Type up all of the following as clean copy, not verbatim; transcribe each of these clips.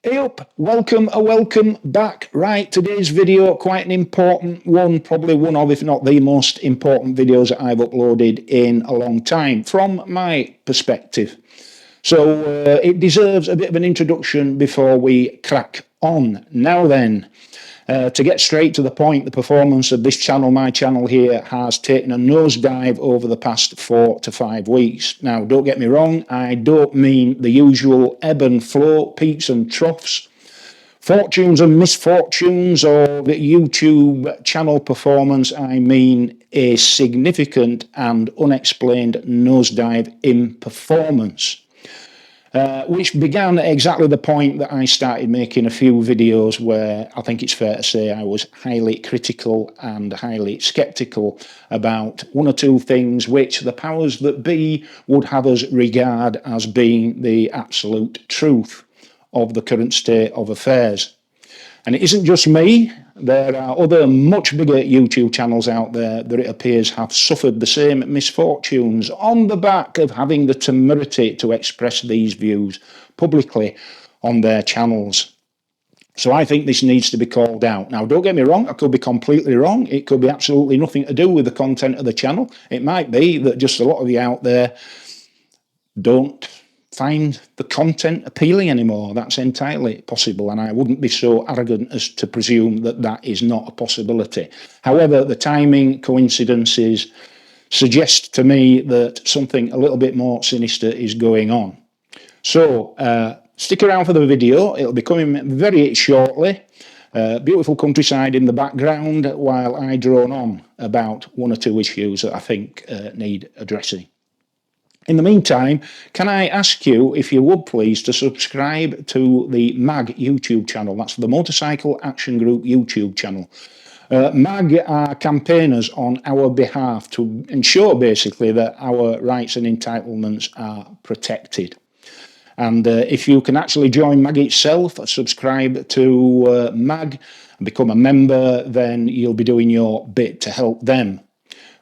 Hey up, welcome back. Right, today's video, quite an important one, probably one of, if not the most important videos that I've uploaded in a long time, from my perspective. So it deserves a bit of an introduction before we crack on. Now then, to get straight to the point, the performance of this channel, my channel here, has taken a nosedive over the past 4 to 5 weeks. Now, don't get me wrong, I don't mean the usual ebb and flow, peaks and troughs, fortunes and misfortunes of the YouTube channel performance. I mean a significant and unexplained nosedive in performance. Which began at exactly the point that I started making a few videos where I think it's fair to say I was highly critical and highly sceptical about one or two things which the powers that be would have us regard as being the absolute truth of the current state of affairs. And it isn't just me, there are other much bigger YouTube channels out there that it appears have suffered the same misfortunes on the back of having the temerity to express these views publicly on their channels. So I think this needs to be called out. Now, don't get me wrong, I could be completely wrong. It could be absolutely nothing to do with the content of the channel. It might be that just a lot of you out there don't find the content appealing anymore. That's entirely possible, and I wouldn't be so arrogant as to presume that that is not a possibility. However, the timing coincidences suggest to me that something a little bit more sinister is going on. So stick around for the video. It'll be coming very shortly. Beautiful countryside in the background while I drone on about one or two issues that I think need addressing. In the meantime, can I ask you, if you would please, to subscribe to the MAG YouTube channel. That's the Motorcycle Action Group YouTube channel. MAG are campaigners on our behalf to ensure basically that our rights and entitlements are protected. And if you can actually join MAG itself, subscribe to MAG and become a member, then you'll be doing your bit to help them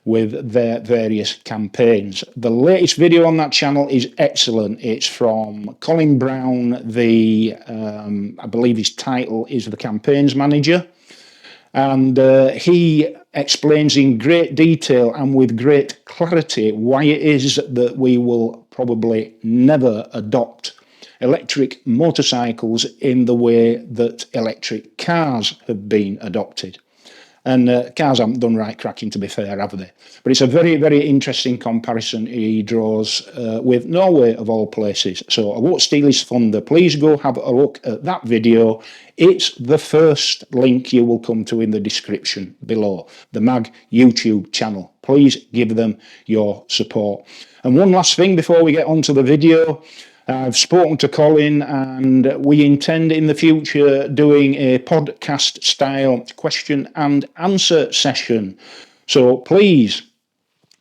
with their various campaigns. The latest video on that channel is excellent. It's from Colin Brown, I believe his title is the campaigns manager, and he explains in great detail and with great clarity why it is that we will probably never adopt electric motorcycles in the way that electric cars have been adopted. And cars haven't done right cracking, to be fair, have they? But it's a very, very interesting comparison he draws with Norway, of all places. So I won't steal his thunder. Please go have a look at that video. It's the first link you will come to in the description below, the MAG YouTube channel. Please give them your support. And one last thing before we get on to the video. I've spoken to Colin, and we intend in the future doing a podcast style question and answer session. So please,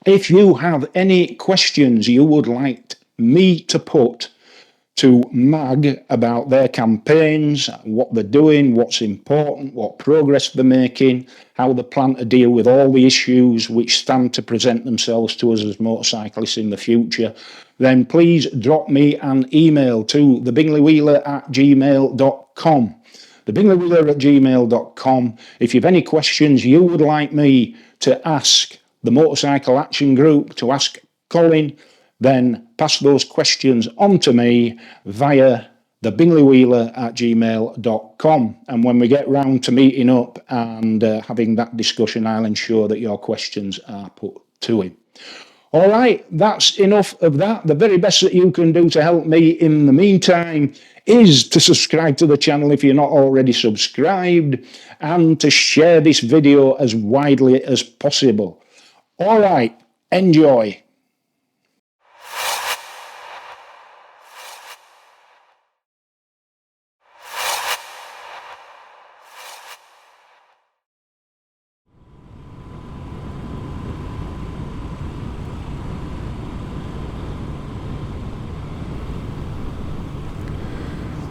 if you have any questions you would like me to put to MAG about their campaigns, what they're doing, what's important, what progress they're making, how they plan to deal with all the issues which stand to present themselves to us as motorcyclists in the future, then please drop me an email to thebingleywheeler@gmail.com. thebingleywheeler@gmail.com. If you have any questions you would like me to ask the Motorcycle Action Group, to ask Colin, then pass those questions on to me via thebingleywheeler@gmail.com. And when we get round to meeting up and having that discussion, I'll ensure that your questions are put to him. All right, that's enough of that. The very best that you can do to help me in the meantime is to subscribe to the channel if you're not already subscribed, and to share this video as widely as possible. All right, enjoy.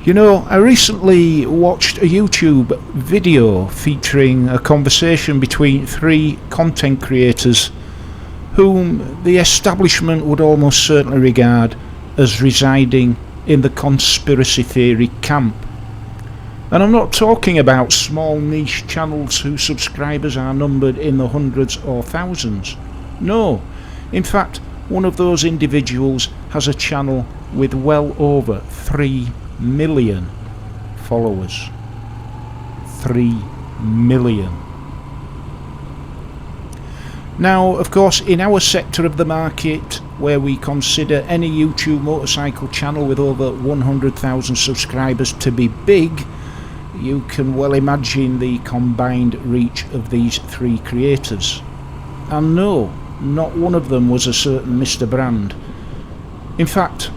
You know, I recently watched a YouTube video featuring a conversation between 3 content creators whom the establishment would almost certainly regard as residing in the conspiracy theory camp. And I'm not talking about small niche channels whose subscribers are numbered in the hundreds or thousands. No, in fact, one of those individuals has a channel with well over 3 million followers. 3 million. Now, of course, in our sector of the market, where we consider any YouTube motorcycle channel with over 100,000 subscribers to be big, you can well imagine the combined reach of these three creators. And no, not one of them was a certain Mr. Brand. In fact,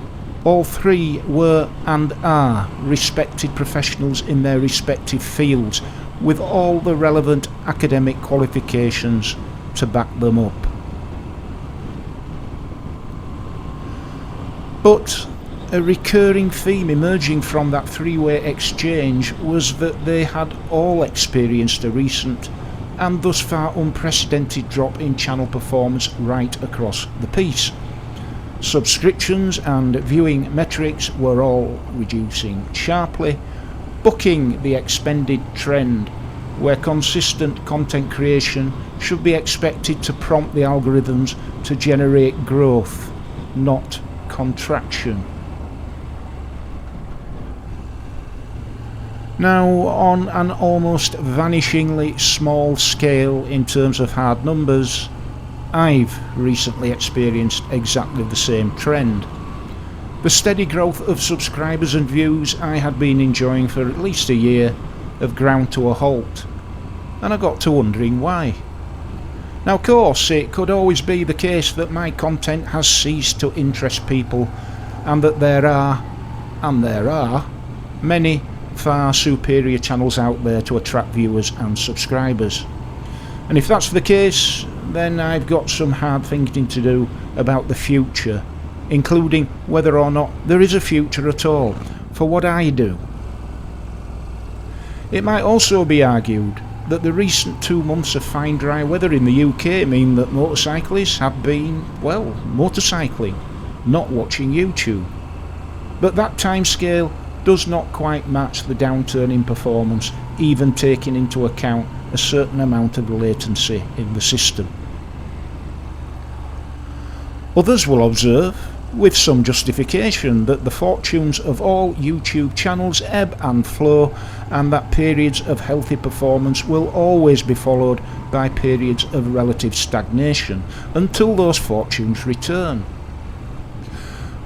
all three were and are respected professionals in their respective fields, with all the relevant academic qualifications to back them up. But a recurring theme emerging from that three-way exchange was that they had all experienced a recent and thus far unprecedented drop in channel performance right across the piece. Subscriptions and viewing metrics were all reducing sharply, bucking the expended trend where consistent content creation should be expected to prompt the algorithms to generate growth, not contraction. Now, on an almost vanishingly small scale in terms of hard numbers, I've recently experienced exactly the same trend. The steady growth of subscribers and views I had been enjoying for at least a year have ground to a halt, and I got to wondering why. Now, of course, it could always be the case that my content has ceased to interest people, and that there are many far superior channels out there to attract viewers and subscribers. And if that's the case, then I've got some hard thinking to do about the future, including whether or not there is a future at all for what I do. It might also be argued that the recent 2 months of fine dry weather in the UK mean that motorcyclists have been, well, motorcycling, not watching YouTube. But that timescale does not quite match the downturn in performance, even taking into account a certain amount of latency in the system. Others will observe, with some justification, that the fortunes of all YouTube channels ebb and flow, and that periods of healthy performance will always be followed by periods of relative stagnation until those fortunes return.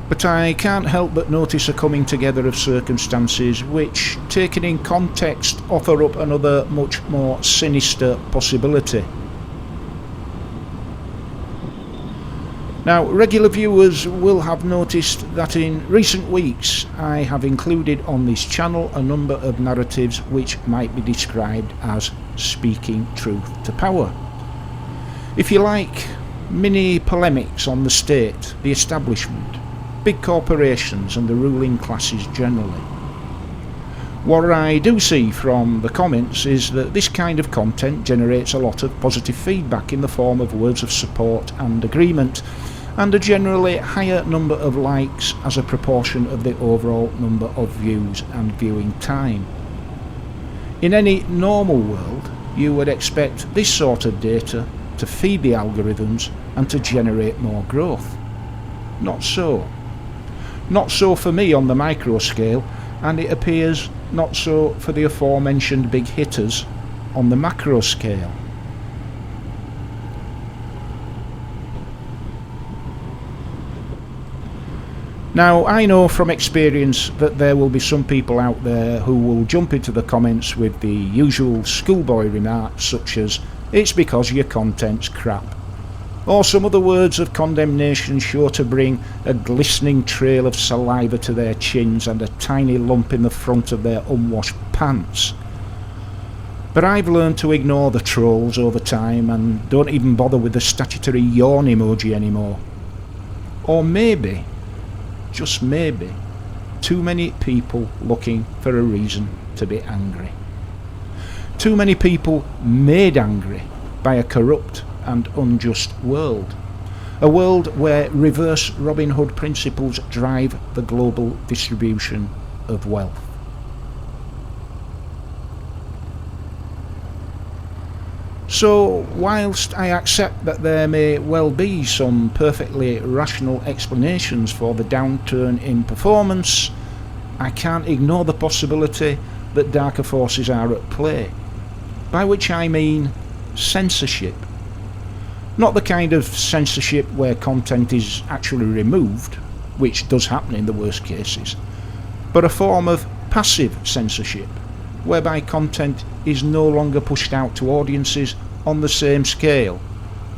But I can't help but notice a coming together of circumstances which, taken in context, offer up another much more sinister possibility. Now, regular viewers will have noticed that in recent weeks I have included on this channel a number of narratives which might be described as speaking truth to power. If you like, mini polemics on the state, the establishment, big corporations and the ruling classes generally. What I do see from the comments is that this kind of content generates a lot of positive feedback in the form of words of support and agreement, and a generally higher number of likes as a proportion of the overall number of views and viewing time. In any normal world, you would expect this sort of data to feed the algorithms and to generate more growth. Not so. Not so for me on the micro scale, and it appears not so for the aforementioned big hitters on the macro scale. Now, I know from experience that there will be some people out there who will jump into the comments with the usual schoolboy remarks such as, "It's because your content's crap," or some other words of condemnation sure to bring a glistening trail of saliva to their chins and a tiny lump in the front of their unwashed pants. But I've learned to ignore the trolls over time and don't even bother with the statutory yawn emoji anymore. Or maybe, just maybe, too many people looking for a reason to be angry. Too many people made angry by a corrupt and unjust world. A world where reverse Robin Hood principles drive the global distribution of wealth. So whilst I accept that there may well be some perfectly rational explanations for the downturn in performance, I can't ignore the possibility that darker forces are at play, by which I mean censorship. Not the kind of censorship where content is actually removed, which does happen in the worst cases, but a form of passive censorship, whereby content is no longer pushed out to audiences on the same scale,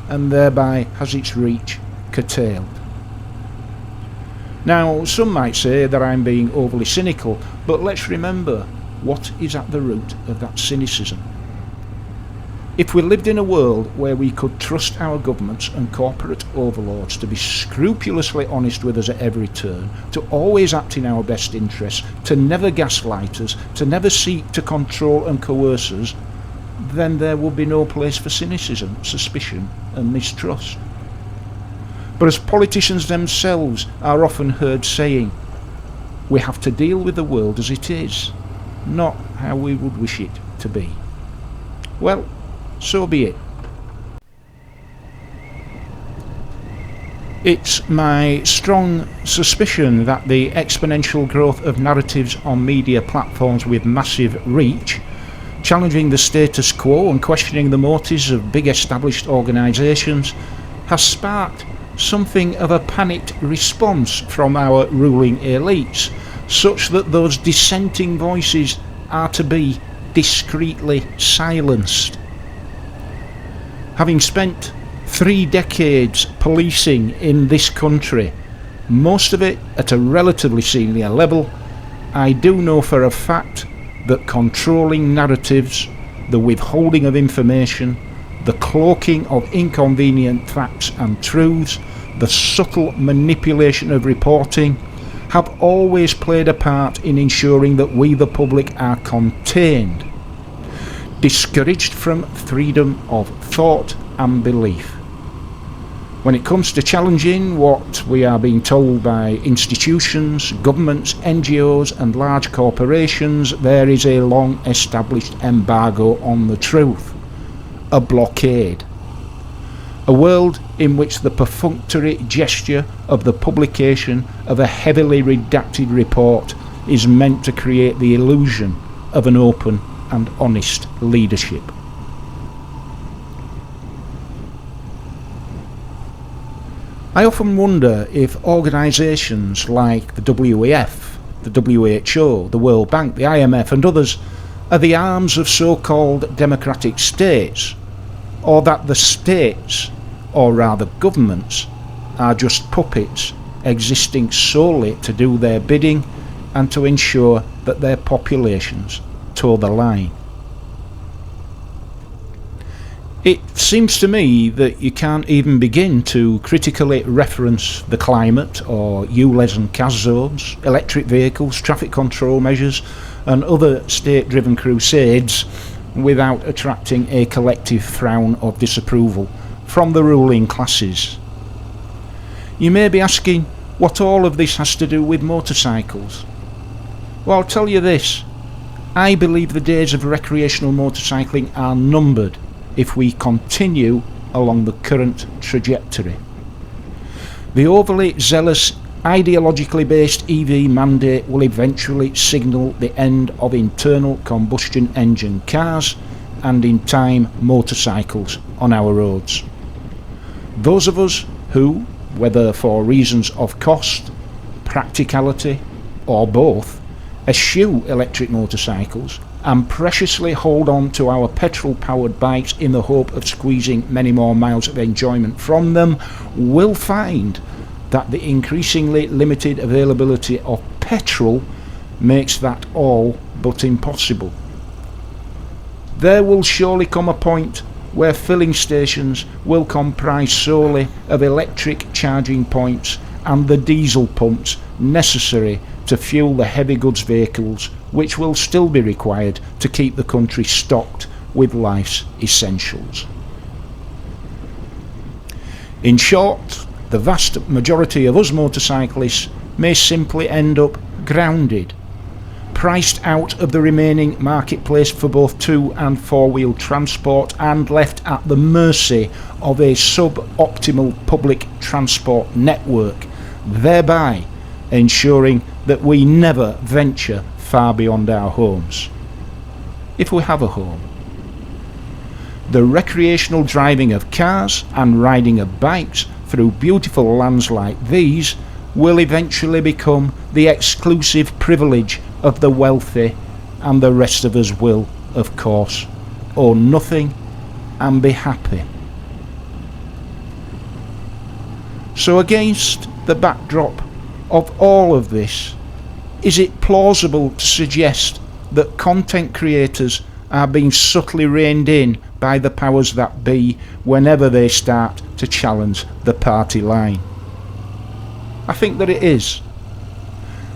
and thereby has its reach curtailed. Now, some might say that I'm being overly cynical, but let's remember what is at the root of that cynicism. If we lived in a world where we could trust our governments and corporate overlords to be scrupulously honest with us at every turn, to always act in our best interests, to never gaslight us, to never seek to control and coerce us, then there would be no place for cynicism, suspicion and mistrust. But as politicians themselves are often heard saying, we have to deal with the world as it is, not how we would wish it to be. Well, so be it. It's my strong suspicion that the exponential growth of narratives on media platforms with massive reach, challenging the status quo and questioning the motives of big established organisations, has sparked something of a panicked response from our ruling elites, such that those dissenting voices are to be discreetly silenced. Having spent 3 decades policing in this country, most of it at a relatively senior level, I do know for a fact that controlling narratives, the withholding of information, the cloaking of inconvenient facts and truths, the subtle manipulation of reporting, have always played a part in ensuring that we the public are contained, discouraged from freedom of thought and belief. When it comes to challenging what we are being told by institutions, governments, NGOs and large corporations, there is a long established embargo on the truth, a blockade. A world in which the perfunctory gesture of the publication of a heavily redacted report is meant to create the illusion of an open and honest leadership. I often wonder if organisations like the WEF, the WHO, the World Bank, the IMF and others are the arms of so-called democratic states, or that the states, or rather governments, are just puppets existing solely to do their bidding and to ensure that their populations toe the line. It seems to me that you can't even begin to critically reference the climate or ULEZ and CAS zones, electric vehicles, traffic control measures and other state-driven crusades without attracting a collective frown of disapproval from the ruling classes. You may be asking what all of this has to do with motorcycles. Well, I'll tell you this. I believe the days of recreational motorcycling are numbered if we continue along the current trajectory. The overly zealous, ideologically based EV mandate will eventually signal the end of internal combustion engine cars and in time motorcycles on our roads. Those of us who, whether for reasons of cost, practicality or both, eschew electric motorcycles and preciously hold on to our petrol-powered bikes in the hope of squeezing many more miles of enjoyment from them, will find that the increasingly limited availability of petrol makes that all but impossible. There will surely come a point where filling stations will comprise solely of electric charging points and the diesel pumps necessary to fuel the heavy goods vehicles which will still be required to keep the country stocked with life's essentials. In short, the vast majority of us motorcyclists may simply end up grounded, priced out of the remaining marketplace for both 2- and 4-wheel transport and left at the mercy of a suboptimal public transport network, thereby ensuring that we never venture far beyond our homes, if we have a home. The recreational driving of cars and riding of bikes through beautiful lands like these will eventually become the exclusive privilege of the wealthy, and the rest of us will, of course, own nothing and be happy. So against the backdrop of all of this, is it plausible to suggest that content creators are being subtly reined in by the powers that be whenever they start to challenge the party line? I think that it is.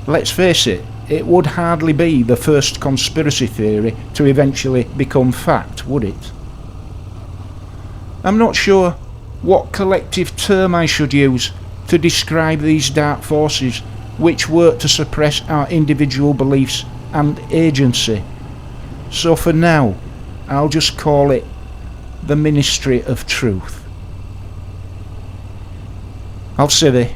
Let's face it, it would hardly be the first conspiracy theory to eventually become fact, would it? I'm not sure what collective term I should use to describe these dark forces which work to suppress our individual beliefs and agency. So for now, I'll just call it the Ministry of Truth. I'll see thee.